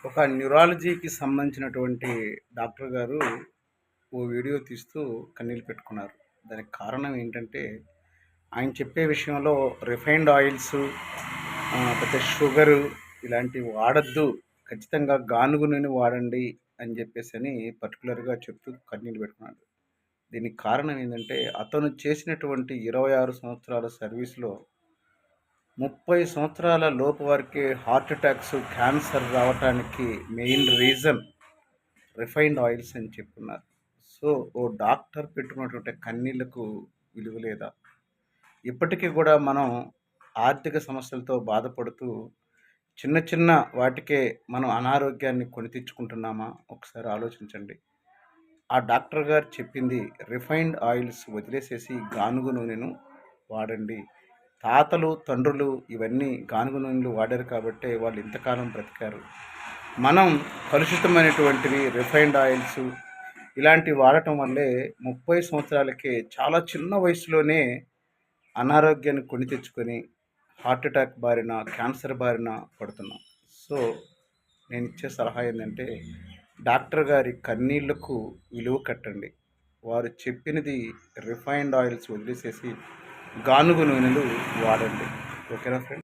ఒక న్యూరాలజీకి సంబంధించినటువంటి డాక్టర్ గారు ఓ వీడియో తీస్తూ కన్నీళ్ళు పెట్టుకున్నారు. దానికి కారణం ఏంటంటే, ఆయన చెప్పే విషయంలో రిఫైన్డ్ ఆయిల్స్, లేకపోతే షుగరు ఇలాంటివి వాడొద్దు. ఖచ్చితంగా గానుగ నూనె వాడండి అని చెప్పేసని పర్టిక్యులర్‌గా చెప్తూ కన్నీళ్ళు పెట్టుకున్నాడు. దీనికి కారణం ఏందంటే, అతను చేసినటువంటి 26 సంవత్సరాల సర్వీస్‌లో 30 సంవత్సరాల లోపు వారికే హార్ట్ అటాక్స్, క్యాన్సర్ రావటానికి మెయిన్ రీజన్ రిఫైన్డ్ ఆయిల్స్ అని చెప్పున్నారు. సో, ఓ డాక్టర్ పెట్టుకున్నటువంటి కన్నీళ్లకు విలువ లేదా? ఇప్పటికీ కూడా మనం ఆర్థిక సమస్యలతో బాధపడుతూ చిన్న చిన్న వాటికే మనం అనారోగ్యాన్ని కొని తెచ్చుకుంటున్నామా? ఒకసారి ఆలోచించండి. ఆ డాక్టర్ గారు చెప్పింది రిఫైన్డ్ ఆయిల్స్ వదిలేసేసి గానుగ నూనెను వాడండి. తాతలు, తండ్రులు ఇవన్నీ గానుగ నూనెలు వాడారు కాబట్టే వాళ్ళు ఇంతకాలం బ్రతికారు. మనం కలుషితమైనటువంటివి రిఫైన్డ్ ఆయిల్స్ ఇలాంటివి వాడటం వల్లే 30 సంవత్సరాలకే చాలా చిన్న వయసులోనే అనారోగ్యాన్ని కొని తెచ్చుకొని హార్ట్ అటాక్ బారిన, క్యాన్సర్ బారిన పడుతున్నాం. సో, నేను ఇచ్చే సలహా ఏంటంటే, డాక్టర్ గారి కన్నీళ్లకు విలువ కట్టండి. వారు చెప్పినది రిఫైన్డ్ ఆయిల్స్ వదిలేసేసి గానుగ నూనెలు వాడండి. ఓకేనా ఫ్రెండ్స్?